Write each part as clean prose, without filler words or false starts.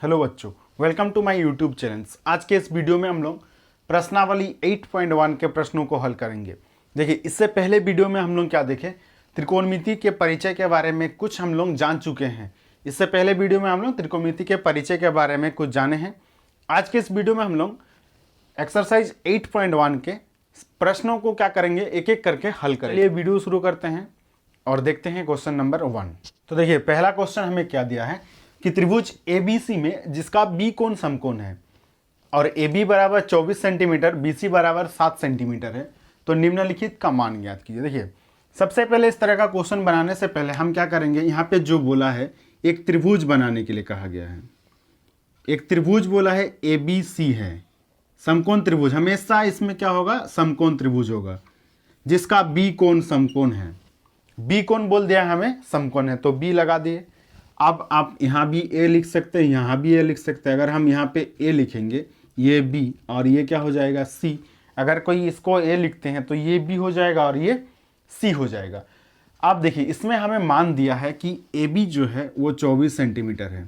Hello बच्चों, welcome to my YouTube channel. आज के इस वीडियो में हम लोग प्रश्नावली 8.1 के प्रश्नों को हल करेंगे। देखिए, इससे पहले वीडियो में हम लोग क्या देखे, त्रिकोणमिति के परिचय के बारे में कुछ हम लोग जान चुके हैं। इससे पहले वीडियो में हम लोग त्रिकोणमिति के परिचय के बारे में कुछ जाने हैं। आज के इस वीडियो में हम लोग एक्सरसाइज 8.1 के प्रश्नों को क्या करेंगे, एक एक करके हल करेंगे। ये वीडियो शुरू करते हैं और देखते हैं क्वेश्चन नंबर 1। तो देखिए, पहला क्वेश्चन हमें क्या दिया है कि त्रिभुज ABC में जिसका B कोण समकोण है और AB बराबर 24 सेंटीमीटर, BC बराबर 7 सेंटीमीटर है, तो निम्नलिखित का मान ज्ञात कीजिए। देखिए, सबसे पहले इस तरह का क्वेश्चन बनाने से पहले हम क्या करेंगे, यहाँ पे जो बोला है एक त्रिभुज बनाने के लिए कहा गया है। एक त्रिभुज बोला है ABC है, समकोण त्रिभुज, हमेशा इसमें क्या होगा, समकोण त्रिभुज होगा जिसका B कोण समकोण है। B कोण बोल दिया हमें समकोण है, तो B लगा दिए। अब आप यहाँ भी A लिख सकते हैं, यहाँ भी A लिख सकते हैं। अगर हम यहाँ पे A लिखेंगे, ये B और ये क्या हो जाएगा C। अगर कोई इसको A लिखते हैं तो ये B हो जाएगा और ये C हो जाएगा। अब देखिए, इसमें हमें मान दिया है कि AB जो है वो 24 सेंटीमीटर है,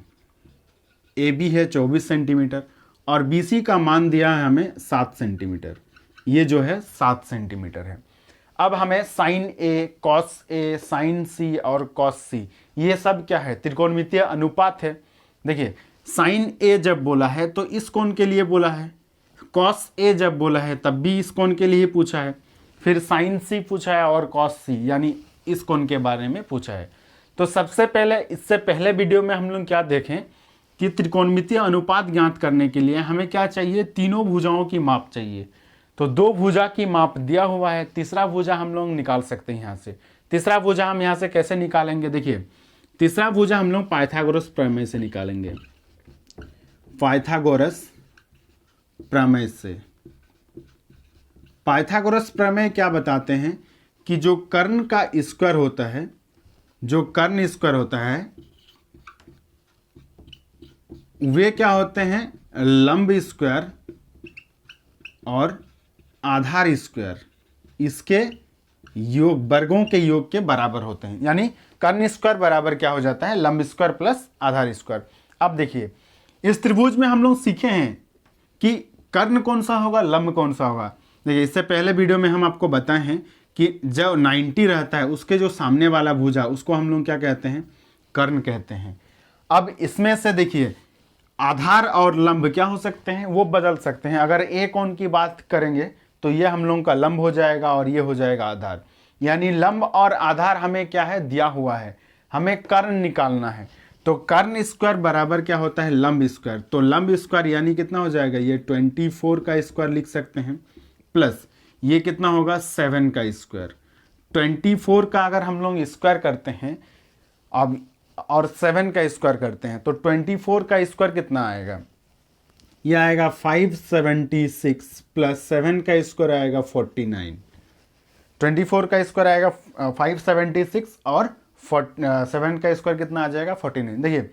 AB है 24 सेंटीमीटर और BC का मान दिया है हमें 7 सेंटीमीटर, ये जो है 7 सेंटीमीटर है। अब हमें sine A, cos A, sine C और कॉस C, ये सब क्या है, त्रिकोणमितीय अनुपात है। देखिए, साइन A जब बोला है तो इस कोण के लिए बोला है, कॉस A जब बोला है तब भी इस कोण के लिए पूछा है, फिर साइन C पूछा है और कॉस C यानी इस कोण के बारे में पूछा है। तो सबसे पहले, इससे पहले वीडियो में हम लोग क्या देखें कि त्रिकोणमितीय अनुपात ज्ञात करने के लिए हमें क्या चाहिए, तीनों भुजाओं की माप चाहिए। तो दो भुजा की माप दिया हुआ है, तीसरा भुजा हम लोग निकाल सकते हैं यहाँ से। तीसरा भुजा हम यहाँ से कैसे निकालेंगे, देखिए, तीसरा भुजा हम लोग पाइथागोरस प्रमेय से निकालेंगे। पाइथागोरस प्रमेय से, पाइथागोरस प्रमेय क्या बताते हैं कि जो कर्ण का स्क्वायर होता है, जो कर्ण स्क्वायर होता है, वे क्या होते हैं, लंब स्क्वायर और आधार स्क्वायर, इसके योग, वर्गों के योग के बराबर होते हैं। यानी कर्ण स्क्वायर बराबर क्या हो जाता है, लंब स्क्वायर प्लस आधार स्क्वायर। अब देखिए, इस त्रिभुज में हम लोग सीखे हैं कि कर्ण कौन सा होगा, लंब कौन सा होगा। देखिए, इससे पहले वीडियो में हम आपको बताए हैं कि जब 90 रहता है उसके जो सामने वाला भुजा, उसको हम लोग क्या कहते हैं, कर्ण कहते हैं। अब इसमें से देखिए, आधार और लंब क्या हो सकते हैं, वो बदल सकते हैं। अगर A कोण की बात करेंगे तो ये हम लोगों का लंब हो जाएगा और ये हो जाएगा आधार। यानी लंब और आधार हमें क्या है, दिया हुआ है, हमें कर्ण निकालना है। तो कर्ण स्क्वायर बराबर क्या होता है, लंब स्क्वायर। तो लंब स्क्वायर यानी कितना हो जाएगा, ये 24 का स्क्वायर लिख सकते हैं, प्लस ये कितना होगा, 7 का स्क्वायर। 24 का अगर हम लोग स्क्वायर करते हैं अब और 7 का स्क्वायर करते हैं तो 24 का स्क्वायर कितना आएगा, यह आएगा 576 प्लस 7 का स्क्वायर आएगा 49। 24 का स्क्वायर आएगा 576 और 7 का स्क्वायर कितना आ जाएगा, 49। देखिए,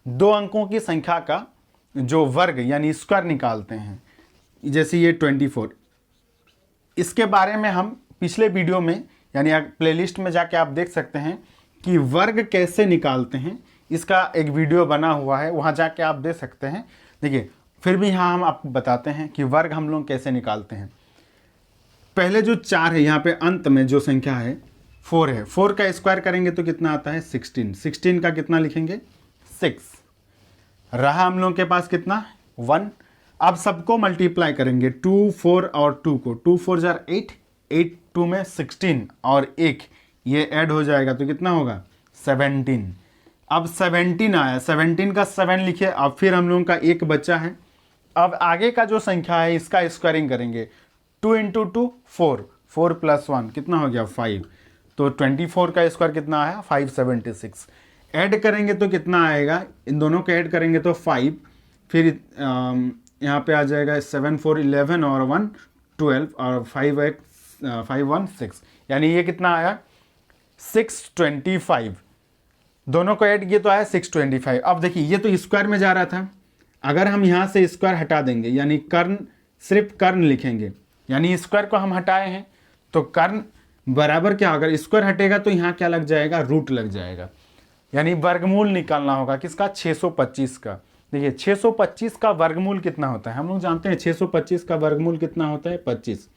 दो अंकों की संख्या का जो वर्ग यानी स्क्वायर निकालते हैं, जैसे ये 24, इसके बारे में हम पिछले वीडियो में यानी प्लेलिस्ट में जाके आप देख सकते हैं कि वर्ग कैसे निकालते हैं, इसका एक वीडियो बना हुआ है, वहाँ जाके आप देख सकते हैं। देखिए, फिर भी यहाँ हम आपको बताते हैं कि वर्ग हम लोग कैसे निकालते हैं। पहले जो 4 है, यहाँ पे अंत में जो संख्या है 4 है, 4 का स्क्वायर करेंगे तो कितना आता है, 16। 16 का कितना लिखेंगे, 6। रहा हम लोग के पास कितना, 1। अब सबको मल्टीप्लाई करेंगे, 2, 4 और 2 को, 2 4 जार 8, 8 2 में 16 और 1 ये ऐड हो जाएगा तो कितना होगा, 17। अब 17 आया, 17 का 7 लिखे। अब फिर हम लोगों का एक बच्चा है, अब आगे का जो संख्या है इसका स्क्वायरिंग करेंगे, 2 × 2 4, 4 + 1 कितना हो गया, 5। तो 24 का स्क्वायर कितना आया, 576। ऐड करेंगे तो कितना आएगा, इन दोनों को ऐड करेंगे तो 5, फिर यहाँ पे आ जाएगा 7 4 11 और 1 12 और 5 1 6, यानी ये कितना आया, 625। दोनों को ऐड किए तो आया 625। अब देखिए, ये तो स्क्वायर में जा रहा था, अगर हम यहाँ से स्क्वायर हटा देंगे यानी कर्ण, सिर्फ कर्ण लिखेंगे, यानी स्क्वायर को हम हटाए हैं तो कर्ण बराबर क्या, अगर स्क्वायर हटेगा तो यहाँ क्या लग जाएगा, रूट लग जाएगा। यानी वर्गमूल निकालना होगा किसका, 625 का। देखिए 625 का वर्गमूल कितना होता है, हम लोग जानते हैं 625 का वर्गमूल कितना होता है 25,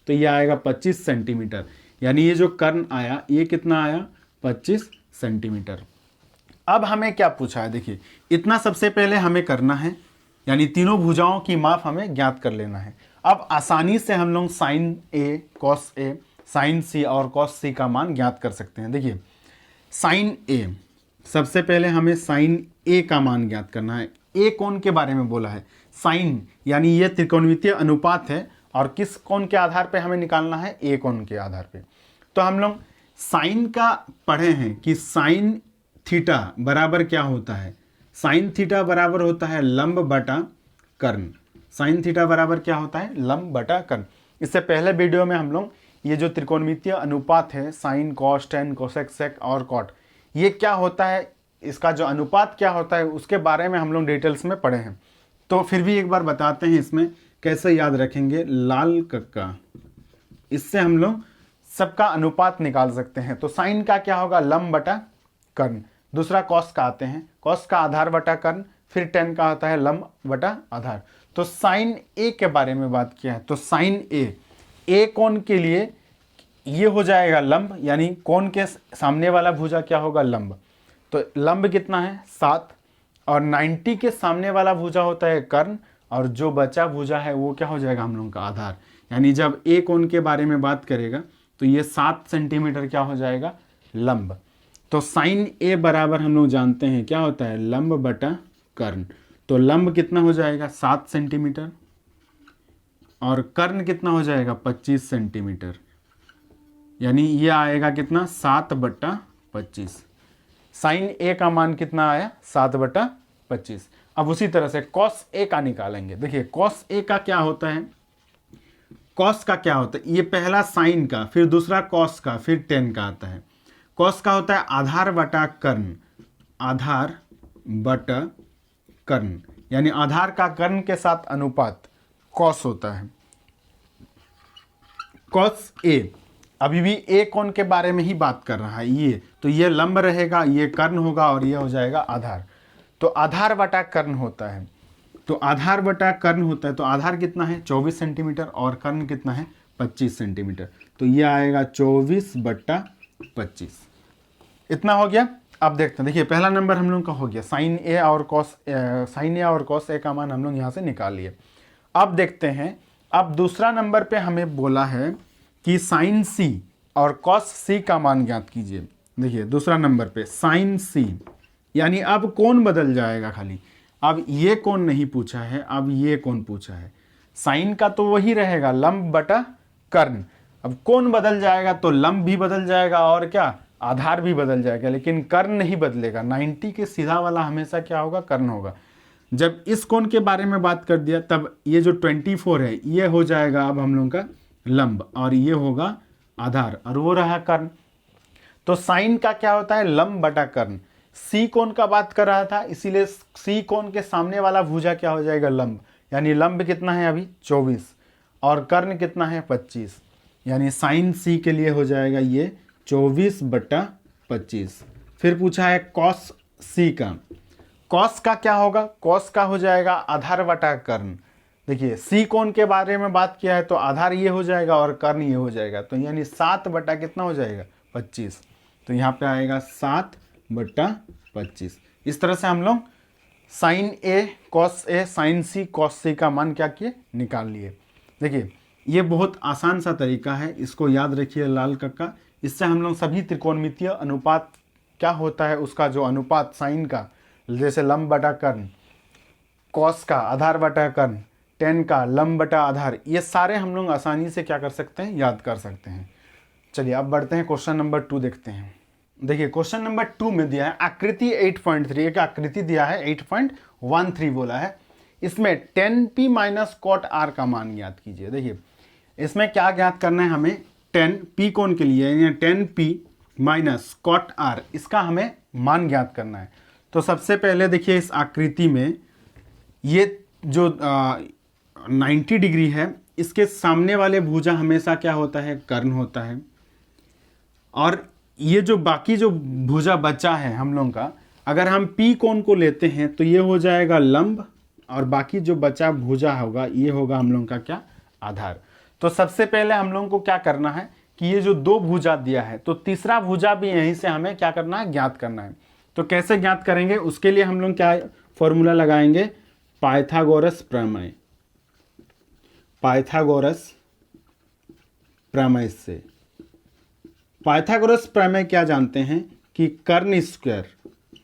तो ये आएगा 25 सेंटीमीटर। यानी ये जो कर्ण आया ये कितना आया 25 सेंटीमीटर। अब हमें क्या पूछा है, देखिए इतना सबसे पहले हमें करना है, यानी तीनों भुजाओं की माप हमें ज्ञात कर लेना है। अब आसानी से हम लोग sign A, cos A, sign सी और कॉस सी का मान ज्ञात कर सकते हैं। देखिए साइन ए, सबसे पहले हमें साइन ए का मान ज्ञात करना है। ए कोण के बारे में बोला है, साइन यानी ये त्रिकोणमितीय अनुपात है और किस कोण के आधार पे हमें निकालना है, ए कोण के आधार पे। तो हम लोग साइन का पढ़े हैं कि साइन थीटा बराबर क्या होता है, साइन थीटा बराबर होता है लंब बटा कर्ण। साइन थीटा बराबर क्या होता है, लंब बटा कर्ण। इससे पहले वीडियो में हम लोग ये जो त्रिकोणमितीय अनुपात है sine cos tan cosec sec और कॉट, ये क्या होता है, इसका जो अनुपात क्या होता है उसके बारे में हम लोग डिटेल्स में पढ़े हैं। तो फिर भी एक बार बताते हैं इसमें कैसे याद रखेंगे। लाल कक्का, इससे हम लोग सबका अनुपात निकाल सकते हैं। तो साइन का क्या होगा, लंब बटा कर्ण। दूसरा कॉस का आते हैं, कॉस का आधार बटा कर्ण, फिर टेन का आता है लंब बटा आधार। तो साइन ए के बारे में बात किया है, तो साइन ए कोण के लिए ये हो जाएगा लंब, यानी कोण के सामने वाला भुजा क्या होगा, लंब। तो लंब कितना है 7, और 90 के सामने वाला भुजा होता है कर्ण, और जो बचा भुजा है वो क्या हो जाएगा हम लोगों का आधार। यानी जब ए कोण के बारे में बात करेगा तो ये 7 सेंटीमीटर क्या हो जाएगा, लंब। तो साइन ए बराबर हम लोग जानते हैं क्या होता है, लंब बटा कर्ण। तो लंब कितना हो जाएगा 7 सेंटीमीटर और कर्ण कितना हो जाएगा 25 सेंटीमीटर, यानी ये आएगा कितना 7/25। साइन ए का मान कितना आया 7/25। अब उसी तरह से कॉस ए का निकालेंगे। देखिए कॉस ए का क्या होता है, कॉस का क्या होता है, ये पहला साइन का, फिर दूसरा कॉस का, फिर टेन का आता है। कॉस का होता है आधार बटा कर्ण, आधार बटा कर्ण, यानी आधार का कर्ण के साथ अनुपात कॉस होता है। कॉस ए अभी भी ए कोण के बारे में ही बात कर रहा है, ये तो ये लंब रहेगा, ये कर्ण होगा और ये हो जाएगा आधार। तो आधार बटा कर्ण होता है, तो आधार बटा कर्ण होता है, तो आधार कितना है 24 सेंटीमीटर और कर्ण कितना है 25 सेंटीमीटर। तो ये आएगा 24/25। इतना हो गया। अब देखते हैं, देखिए पहला नंबर हम लोग का हो गया, साइन ए और कॉस ए का मान हम लोग यहाँ से निकाल लिए। अब देखते हैं, अब दूसरा नंबर पे हमें बोला है कि साइन सी और कॉस सी का मान ज्ञात कीजिए। देखिए दूसरा नंबर पे साइन सी, यानी अब कोण बदल जाएगा खाली। अब ये कोण नहीं पूछा है, अब ये कोण पूछा है। साइन का तो वही रहेगा लंब बटा कर्ण, अब कोण बदल जाएगा तो लंब भी बदल जाएगा और क्या आधार भी बदल जाएगा, लेकिन कर्ण नहीं बदलेगा। 90 के सीधा वाला हमेशा क्या होगा, कर्ण होगा। जब इस कोण के बारे में बात कर दिया तब ये जो 24 है ये हो जाएगा अब हम लोग का लंब, और ये होगा आधार, और वो रहा कर्ण। तो साइन का क्या होता है, लंब बटा कर्ण। सी कोण का बात कर रहा था, इसीलिए सी कोण के सामने वाला भुजा क्या हो जाएगा, लंब। यानी लंब कितना है अभी 24 और कर्ण कितना है 25, यानी साइन सी के लिए हो जाएगा ये 24/25। फिर पूछा है कॉस सी का, कॉस का क्या होगा, कॉस का हो जाएगा आधार बटा कर्ण। देखिए सी कोण के बारे में बात किया है तो आधार ये हो जाएगा और कर्ण ये हो जाएगा, तो यानी 7 बटा कितना हो जाएगा 25। तो यहाँ पे आएगा 7/25। इस तरह से हम लोग sign A cos A sign C cos सी का मान क्या किए, निकाल लिए। देखिए ये बहुत आसान सा तरीका है, इसको याद रखिए लाल कक्का। इससे हम लोग सभी त्रिकोणमितीय अनुपात क्या होता है उसका जो अनुपात साइन का, जैसे लंब बटा कर्ण, कॉस का आधार बटा कर्ण, टेन का लंब बटा आधार, ये सारे हम लोग आसानी से क्या कर सकते हैं, याद कर सकते हैं। चलिए अब बढ़ते हैं क्वेश्चन नंबर 2 देखते हैं। देखिए क्वेश्चन नंबर 2 में दिया है आकृति 8.3, एक आकृति दिया है 8.13 बोला है, इसमें 10p माइनस कॉट आर का मान ज्ञात कीजिए। देखिए इसमें क्या ज्ञात करना है हमें, 10p कोण के लिए यानी 10p माइनस कॉट आर, इसका हमें मान ज्ञात करना है। तो सबसे पहले देखिए इस आकृति में ये जो 90 डिग्री है, इसके सामने वाले भुजा हमेशा क्या होता है, कर्ण होता है, और ये जो बाकी जो भुजा बचा है हम लोगों का, अगर हम पी कोण को लेते हैं तो ये हो जाएगा लंब, और बाकी जो बचा भुजा होगा ये होगा हम लोगों का क्या, आधार। तो सबसे पहले हम लोगों को क्या करना है कि ये जो दो भुजा दिया है तो तीसरा भुजा भी यहीं से हमें क्या करना है, ज्ञात करना है। तो कैसे ज्ञात करेंगे, उसके लिए हम लोग क्या फॉर्मूला लगाएंगे, पाइथागोरस प्रमेय। पाइथागोरस प्रमेय से, पाइथागोरस प्रमेय क्या जानते हैं कि कर्ण स्क्वायर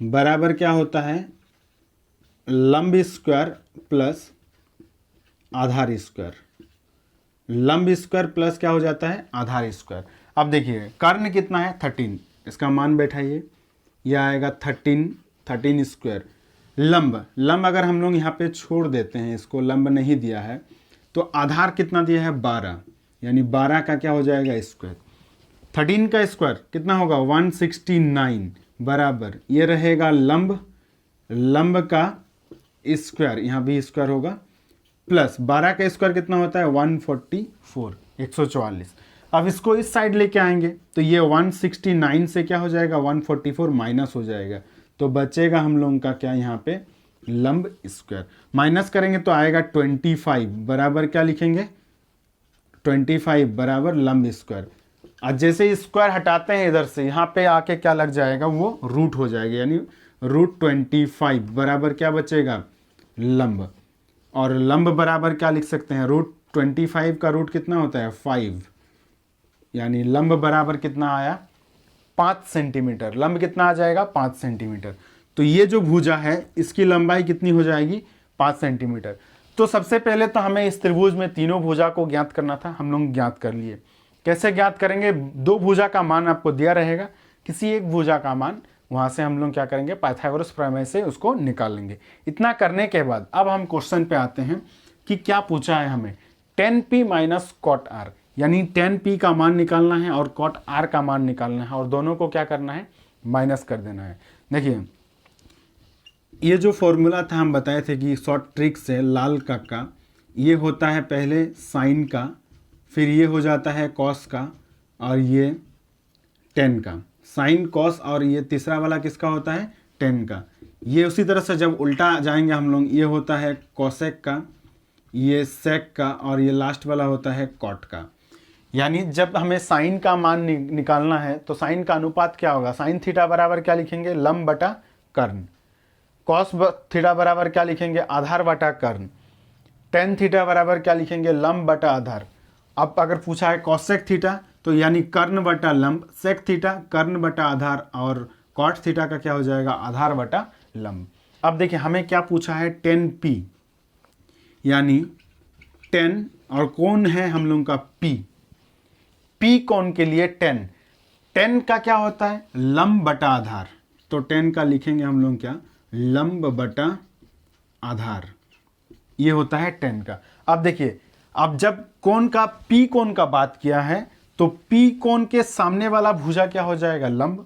बराबर क्या होता है, लंब स्क्वायर प्लस आधार स्क्वायर। लंब स्क्वायर प्लस क्या हो जाता है, आधार स्क्वायर। अब देखिए कर्ण कितना है 13, इसका मान बैठाइए, यह आएगा 13 स्क्वायर। लंब अगर हम लोग यहाँ पे छोड़ देते हैं, इसको लंब नहीं दिया है, तो आधार कितना दिया है 12, यानी 12 का क्या हो जाएगा स्क्वायर। 13 का स्क्वायर कितना होगा 169 बराबर ये रहेगा लंब का स्क्वायर, यहाँ भी स्क्वायर होगा, प्लस 12 का स्क्वायर कितना होता है 144, 144। अब इसको इस साइड लेके आएंगे तो ये 169 से क्या हो जाएगा 144 माइनस हो जाएगा, तो बचेगा हम लोगों का क्या, यहाँ पे लंब स्क्वायर। माइनस करेंगे तो आएगा 25 बराबर क्या लिखेंगे, 25 बराबर लंब स्क्वायर। आज जैसे स्क्वायर हटाते हैं इधर से, यहाँ पे आके क्या लग जाएगा, वो रूट हो जाएगा, यानी √25 बराबर क्या बचेगा, लंब। और लंब बराबर क्या लिख सकते हैं, √25 का रूट कितना होता है 5, यानी लंब बराबर कितना आया 5 सेंटीमीटर। लंब कितना आ जाएगा 5 सेंटीमीटर। तो ये जो भुजा है इसकी लंबाई कितनी हो जाएगी 5 सेंटीमीटर। तो सबसे पहले तो हमें इस त्रिभुज में तीनों भुजा को ज्ञात करना था, हम लोग ज्ञात कर लिए। कैसे ज्ञात करेंगे, दो भुजा का मान आपको दिया रहेगा, किसी एक भुजा का मान वहां से हम लोग क्या करेंगे, पाइथागोरस प्रमेय से उसको निकाल लेंगे। इतना करने के बाद अब हम क्वेश्चन पे आते हैं कि क्या पूछा है हमें, tan p minus cot R, यानी tan p का मान निकालना है और कॉट r का मान निकालना है, और दोनों को क्या करना है, माइनस कर देना है। देखिए ये जो फॉर्मूला था हम बताए थे कि शॉर्ट ट्रिक से, लाल का ये होता है पहले साइन का, फिर ये हो जाता है कॉस का, और ये टेन का। साइन कॉस और ये तीसरा वाला किसका होता है, टेन का। ये उसी तरह से जब उल्टा जाएंगे हम लोग, ये होता है कॉसेक का, ये सेक का, और ये लास्ट वाला होता है कॉट का। यानी जब हमें साइन का मान निकालना है तो साइन का अनुपात क्या होगा, साइन थीटा बराबर क्या लिखेंगे, लंब बटा कर्ण। कॉस थीटा बराबर क्या लिखेंगे, आधार बटा कर्ण। टेन थीटा बराबर क्या लिखेंगे, लंब बटा आधार। अब अगर पूछा है कॉसेक थीटा तो यानी कर्ण बटा लंब, सेक थीटा कर्ण बटा आधार, और कॉट थीटा का क्या हो जाएगा, आधार बटा लंब। अब देखिए हमें क्या पूछा है, 10p, यानी 10 और कोण है हम लोगों का p कोण के लिए 10 का क्या होता है, लंब बटा आधार। तो 10 का लिखेंगे हम लोग क्या, लंब बटा आधार, ये होता है 10 का। अब देखिए अब जब कोण का p कोण का बात किया है तो p कोण के सामने वाला भुजा क्या हो जाएगा, लंब,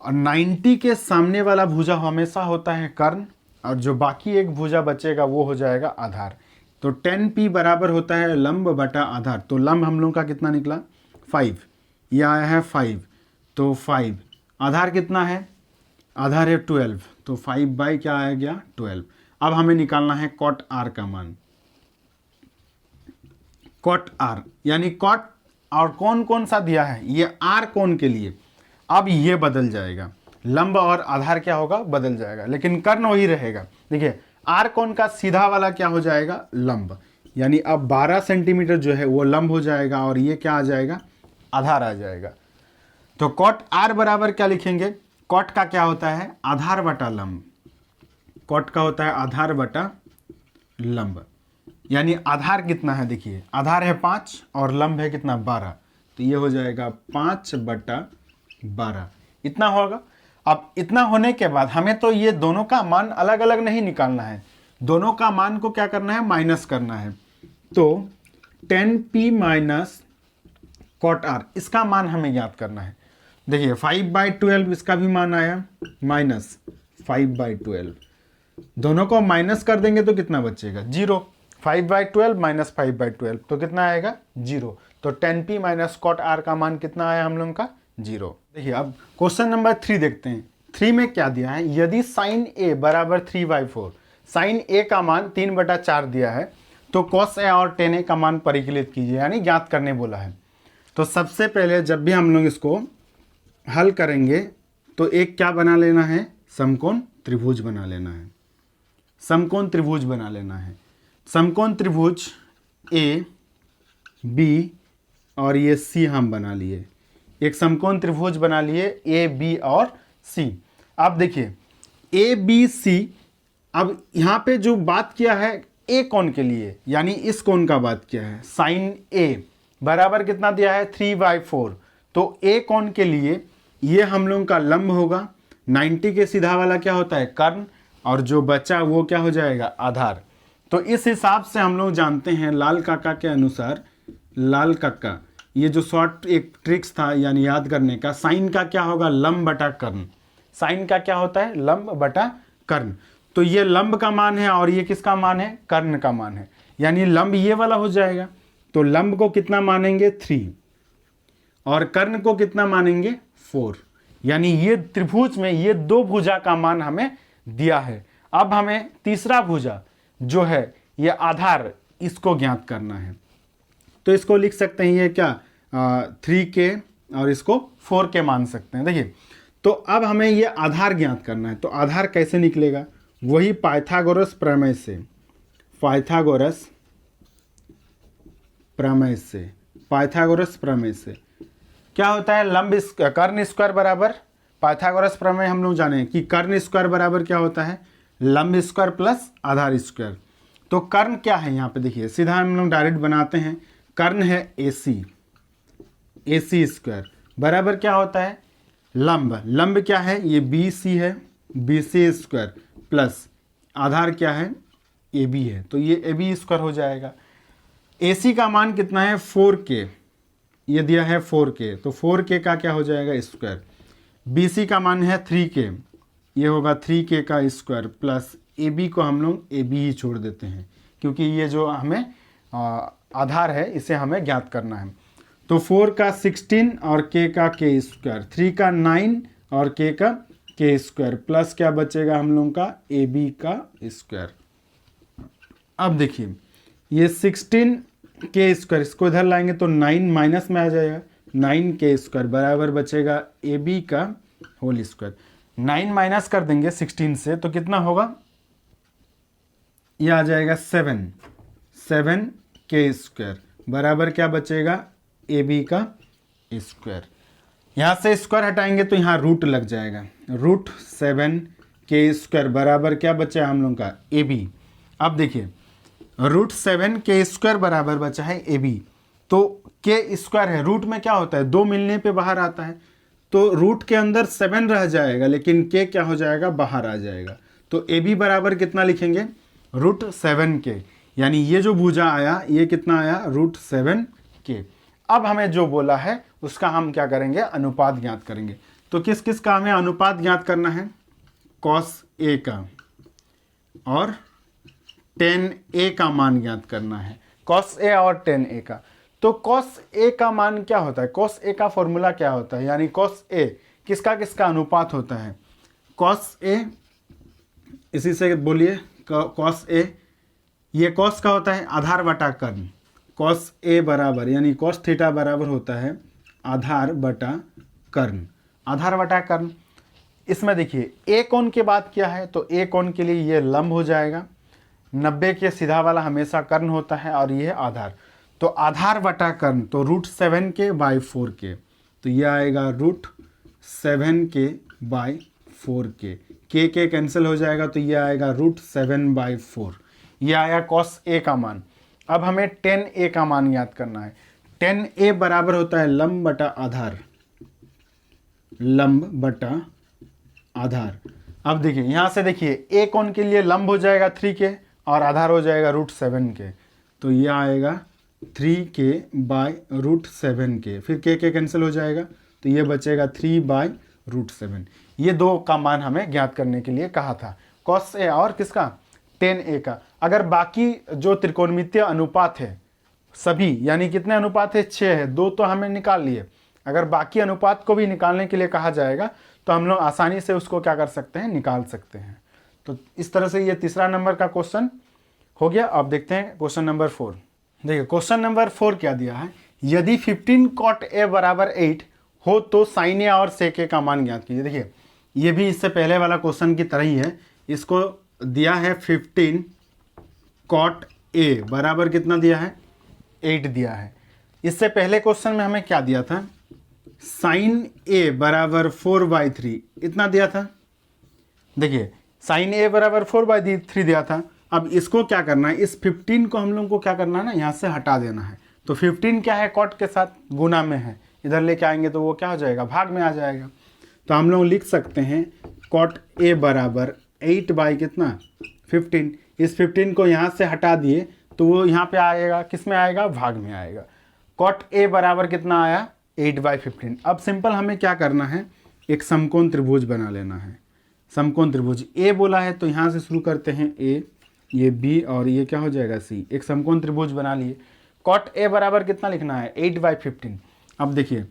और 90 के सामने वाला भुजा हमेशा होता है कर्ण, और जो बाकी एक भुजा बचेगा वो हो जाएगा आधार। तो 10p बराबर होता है लंब बटा आधार। तो लंब हम लोग का कितना निकला 5, ये आया है 5, तो 5। आधार कितना है, आधार है 12, तो 5 बाई क्या आ गया 12। अब हमें निकालना है कॉट r का मान, कॉट r, यानी कॉट और कौन सा दिया है, ये r कोण के लिए। अब ये बदल जाएगा, लंब और आधार क्या होगा, बदल जाएगा, लेकिन कर्ण वही रहेगा। देखिए r कोण का सीधा वाला क्या हो जाएगा, लंब, यानी अब 12 सेंटीमीटर जो है वो लंब हो जाएगा, और ये क्या आ जाएगा, आधार आ जाएगा। तो कॉट r बराबर क्या लिखेंगे, कॉट का क्या होता है, आधार बटा लंब। कॉट का होता है आधार बटा लंब, यानी आधार कितना है, देखिए आधार है 5 और लंब है कितना 12, तो ये हो जाएगा 5 बटा 12, इतना होगा। अब इतना होने के बाद हमें तो ये दोनों का मान अलग अलग नहीं निकालना है, दोनों का मान को क्या करना है, माइनस करना है। तो 10p माइनस कॉट r, इसका मान हमें याद करना है। देखिए 5/12 इसका भी मान आया, माइनस 5/12, दोनों को माइनस कर देंगे तो कितना बचेगा, 0। 5/12 माइनस 5/12 तो कितना आएगा, 0। तो 10p माइनस कॉट r का मान कितना आया हम लोग का, 0। देखिए अब क्वेश्चन नंबर 3 देखते हैं। 3 में क्या दिया है, यदि साइन ए बराबर 3/4, साइन ए का मान 3/4 दिया है, तो कॉस ए और टेन ए का मान परिकलित कीजिए, यानी ज्ञात करने बोला है। तो सबसे पहले जब भी हम लोग इसको हल करेंगे तो एक क्या बना लेना है, समकोण त्रिभुज बना लेना है। समकोण त्रिभुज बना लेना है। समकोण त्रिभुज ए बी और ये सी हम बना लिए, एक समकोण त्रिभुज बना लिए ए बी और सी। अब देखिए ए बी सी, अब यहाँ पे जो बात किया है ए कोण के लिए, यानी इस कोण का बात किया है, साइन ए बराबर कितना दिया है 3/4, तो ए कोण के लिए ये हम लोगों का लंब होगा, 90 के सीधा वाला क्या होता है कर्ण, और जो बचा वो क्या हो जाएगा आधार। तो इस हिसाब से हम लोग जानते हैं लाल काका के अनुसार, लाल काका ये जो शॉर्ट एक ट्रिक्स था यानी याद करने का, साइन का क्या होगा लंब बटा कर्ण, साइन का क्या होता है लंब बटा कर्ण। तो ये लंब का मान है और ये किसका मान है, कर्ण का मान है, यानी लंब ये वाला हो जाएगा। तो लंब को कितना मानेंगे 3 और कर्ण को कितना मानेंगे 4, यानी ये त्रिभुज में ये दो भुजा का मान हमें दिया है। अब हमें तीसरा भुजा जो है ये आधार, इसको ज्ञात करना है। तो इसको लिख सकते हैं ये क्या 3k और इसको 4k मान सकते हैं। देखिए तो अब हमें ये आधार ज्ञात करना है, तो आधार कैसे निकलेगा, वही पाइथागोरस प्रमेय से, पाइथागोरस प्रमेय से, पाइथागोरस प्रमेय से क्या होता है लंब कर्ण स्क्वायर बराबर, पाइथागोरस प्रमेय हम लोग जाने कि कर्ण स्क्वायर बराबर क्या होता है लंब स्क्वायर प्लस आधार स्क्वायर। तो कर्ण क्या है यहाँ पे देखिए, सीधा हम लोग डायरेक्ट बनाते हैं, कर्ण है AC, AC स्क्वायर बराबर क्या होता है लंब, लंब क्या है ये BC है, BC स्क्वायर प्लस आधार क्या है AB है, तो ये AB स्क्वायर हो जाएगा। AC का मान कितना है 4k, ये दिया है 4k, तो 4k का क्या हो जाएगा स्क्वायर। BC का मान है 3k, ये होगा 3k का स्क्वायर प्लस AB को हम लोग AB ही छोड़ देते हैं, क्योंकि ये जो हमें आधार है इसे हमें ज्ञात करना है। तो 4 का 16 और k का k स्क्वायर, 3 का 9 और k का k स्क्वायर प्लस क्या बचेगा हम लोगों का AB का स्क्वायर। अब देखिए ये 16k स्क्वायर इसको इधर लाएंगे तो 9 माइनस में आ जाएगा, 9k स्क्वायर बराबर बचेगा AB का होल स्क्वायर। 9 माइनस कर देंगे 16 से तो कितना होगा, ये आ जाएगा 7k स्क्वायर बराबर क्या बचेगा AB का स्क्वायर। यहाँ से स्क्वायर हटाएंगे तो यहाँ रूट लग जाएगा, रूट 7k स्क्वायर बराबर क्या बचा हम लोग का AB। अब देखिए रूट 7k स्क्वायर बराबर बचा है AB, तो k स्क्वायर है, रूट में क्या होता है 2 मिलने पे बाहर आता है, तो रूट के अंदर 7 रह जाएगा लेकिन k क्या हो जाएगा बाहर आ जाएगा। तो AB बराबर कितना लिखेंगे रूट 7k, यानी ये जो भुजा आया ये कितना आया रूट 7k। अब हमें जो बोला है उसका हम क्या करेंगे अनुपात ज्ञात करेंगे। तो किस किस का हमें अनुपात ज्ञात करना है, cos A का और tan A का मान ज्ञात करना है, cos A और tan A का। तो cos A का मान क्या होता है, cos A का फॉर्मूला क्या होता है, यानी cos A किसका किसका अनुपात होता है, cos A इसी से बोलिए cos A, ये cos का होता है आधार बटा कर्ण, cos A बराबर यानी cos थीटा बराबर होता है आधार बटा कर्ण, आधार बटा कर्ण। इसमें देखिए A कोण की बात किया है तो A कोण के लिए ये लंब हो जाएगा, 90 के सीधा वाला हमेशा कर्ण होता है और ये आधार, तो आधार बटा कर्ण तो रूट 7k बाई 4k, तो ये आएगा root 7k by 4k, k cancel हो जाएगा तो ये आएगा रूट 7/4, ये आया cos A का मान। अब हमें tan A का मान याद करना है, tan A बराबर होता है लंब बटा आधार, लंब बटा आधार। अब देखिए यहाँ से देखिए A कोण के लिए लंब हो जाएगा 3k और आधार हो जाएगा रूट 7k, तो ये आएगा 3k बाई रूट 7k, फिर k कैंसिल हो जाएगा तो ये बचेगा 3/√7। ये दो का मान हमें ज्ञात करने के लिए कहा था, cos A और किसका tan A का। अगर बाकी जो त्रिकोणमितीय अनुपात है सभी, यानी कितने अनुपात है 6 है, 2 तो हमें निकाल लिए, अगर बाकी अनुपात को भी निकालने के लिए कहा जाएगा तो हम लोग आसानी से उसको क्या कर सकते हैं, निकाल सकते हैं। तो इस तरह से ये तीसरा नंबर का क्वेश्चन हो गया। अब देखते हैं क्वेश्चन नंबर 4। देखिए क्वेश्चन नंबर 4 क्या दिया है, यदि 15 cot a बराबर 8 हो तो साइन ए और सेक ए का मान ज्ञात कीजिए। देखिए ये भी इससे पहले वाला क्वेश्चन की तरह ही है। इसको दिया है 15 cot a बराबर कितना दिया है, 8 दिया है। इससे पहले क्वेश्चन में हमें क्या दिया था, साइन ए बराबर 4/3 इतना दिया था। देखिए साइन ए बराबर 4/3 दिया था। अब इसको क्या करना है, इस 15 को हम लोग को क्या करना है ना, यहाँ से हटा देना है। तो 15 क्या है, कॉट के साथ गुना में है, इधर लेके आएंगे तो वो क्या हो जाएगा, भाग में आ जाएगा। तो हम लोग लिख सकते हैं कॉट ए बराबर 8 कितना 15। इस 15 को यहाँ से हटा दिए तो वो यहाँ पे आएगा, किस में आएगा, भाग में आएगा। कॉट ए बराबर कितना आया, 8/15। अब सिंपल हमें क्या करना है, एक समकोण त्रिभुज बना लेना है। समकोण त्रिभुज ए बोला है तो यहाँ से शुरू करते हैं, ए, ये बी और ये क्या हो जाएगा, सी। एक समकोण त्रिभुज बना लिए। कॉट ए बराबर कितना लिखना है, 8/15। अब देखिए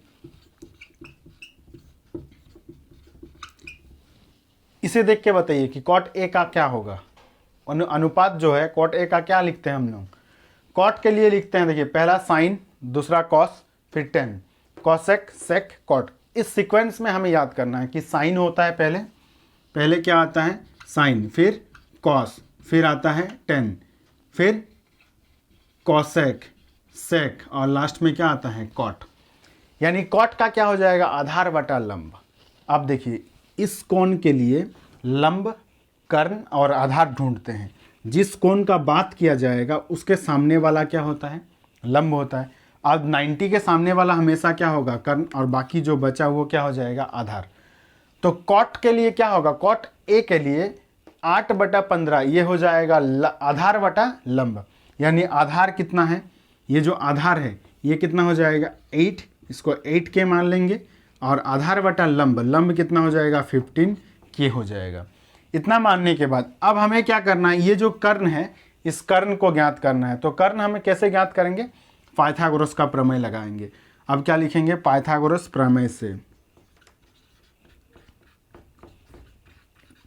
इसे देख के बताइए कि कॉट ए का क्या होगा। अनुपात जो है कॉट ए का क्या लिखते हैं हम लोग, कॉट के लिए लिखते हैं, देखिए पहला साइन, दूसरा कॉस, फिर टेन, कॉसेक, सेक, कॉट। इस सीक्वेंस में हमें याद करना है कि साइन होता है पहले क्या आता है, साइन, फिर कॉस, फिर आता है टेन, फिर कॉसेक, सेक और लास्ट में क्या आता है, कॉट। यानी कॉट का क्या हो जाएगा, आधार बटा लंब। अब देखिए इस कोण के लिए लंब, कर्ण और आधार ढूंढते हैं। जिस कोण का बात किया जाएगा उसके सामने वाला क्या होता है, लंब होता है। अब 90 के सामने वाला हमेशा क्या होगा, कर्ण, और बाकी जो बचा वो क्या हो जाएगा, आधार। तो कॉट के लिए क्या होगा, कॉट ए के लिए 8/15 ये हो जाएगा आधार बटा लंब। यानी आधार कितना है, ये जो आधार है ये कितना हो जाएगा, 8, इसको 8 के मान लेंगे, और आधार बटा लंब, लंब कितना हो जाएगा, 15 के हो जाएगा। इतना मानने के बाद अब हमें क्या करना है, ये जो कर्ण है इस कर्ण को ज्ञात करना है। तो कर्ण हमें कैसे ज्ञात करेंगे, पाइथागोरस का प्रमेय लगाएंगे। अब क्या लिखेंगे, पाइथागोरस प्रमेय से,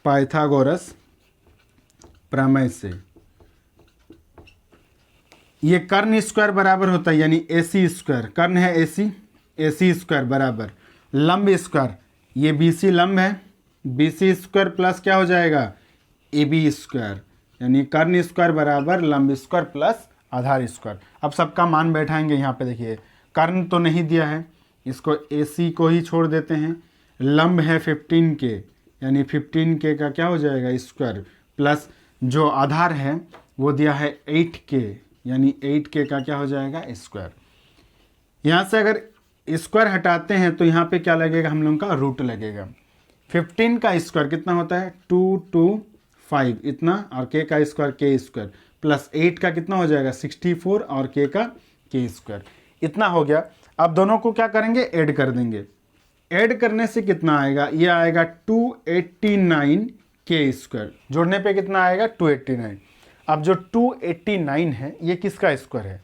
पाइथागोरस प्रमेय से ये कर्ण स्क्वायर बराबर होता है, यानी AC स्क्वायर, कर्ण है AC स्क्वायर बराबर लंब स्क्वायर, ये BC लंब है, BC स्क्वायर प्लस क्या हो जाएगा, AB स्क्वायर, यानी कर्ण स्क्वायर बराबर लंब स्क्वायर प्लस आधार स्क्वायर। अब सबका मान बैठाएंगे यहाँ पे। देखिए कर्ण तो नहीं दिया है, इसको AC को ही छोड़ देते हैं। लंब है 15 के, यानी 15 का क्या हो जाएगा, स्क्वायर, प्लस जो आधार है वो दिया है 8 यानी 8 का क्या हो जाएगा, स्क्वायर। यहाँ से अगर स्क्वायर हटाते हैं तो यहाँ पे क्या लगेगा, हम लोग का रूट लगेगा। 15 का स्क्वायर कितना होता है, 225 इतना, और का स्क्वायर स्क्वायर, प्लस 8 का कितना हो जाएगा, 64, और का स्क्वायर, इतना हो गया। अब दोनों को क्या करेंगे, ऐड कर देंगे। ऐड करने से कितना आएगा, ये आएगा 289 स्क्वायर, जोड़ने पे कितना आएगा, 289। अब जो 289 है ये किसका स्क्वायर है,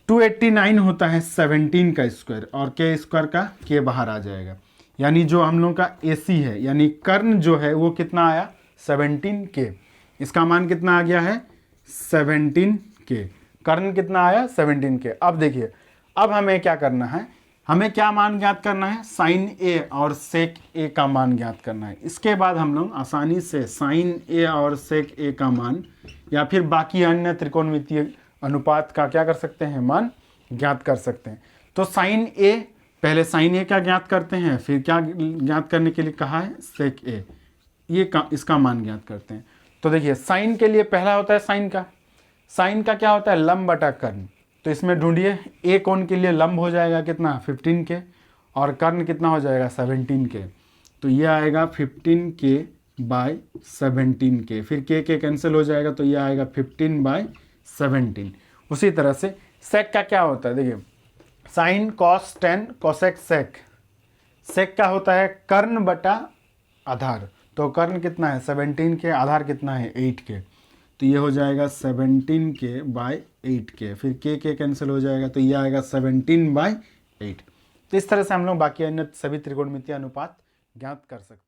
289 होता है 17 का स्क्वायर, और के स्क्वायर का के बाहर आ जाएगा। यानी जो हम लोग का AC है, यानी कर्ण जो है वो कितना आया, 17 के। इसका मान कितना आ गया है, 17 के। कर्ण कितना आया, 17 के। अब देखिए अब हमें क्या करना है, हमें क्या मान ज्ञात करना है, साइन ए और सेक ए का मान ज्ञात करना है। इसके बाद हम लोग आसानी से साइन ए और सेक ए का मान या फिर बाकी अन्य त्रिकोणमितीय अनुपात का क्या कर सकते हैं, मान ज्ञात कर सकते हैं। तो साइन ए, पहले साइन ए का ज्ञात करते हैं, फिर क्या ज्ञात करने के लिए कहा है, सेक ए, ये इसका मान ज्ञात करते हैं। तो देखिए साइन के लिए पहला होता है साइन का क्या होता है, लंब बटा कर्ण। तो इसमें ढूंढिए, ए कोण के लिए लंब हो जाएगा कितना, 15 के, और कर्ण कितना हो जाएगा, 17 के। तो ये आएगा 15k/17 के, फिर के कैंसिल हो जाएगा तो ये आएगा 15/17। उसी तरह से सेक का क्या होता है, देखिए साइन, कॉस, टेन, कोसेक, सेक का होता है कर्ण बटा आधार। तो कर्ण कितना है, 17 के, आधार कितना है, 8 के। तो ये हो जाएगा 17k/8 फिर के कैंसिल हो जाएगा तो ये आएगा 17/8। तो इस तरह से हम लोग बाकी अन्य सभी त्रिकोणमितीय अनुपात ज्ञात कर सकते हैं।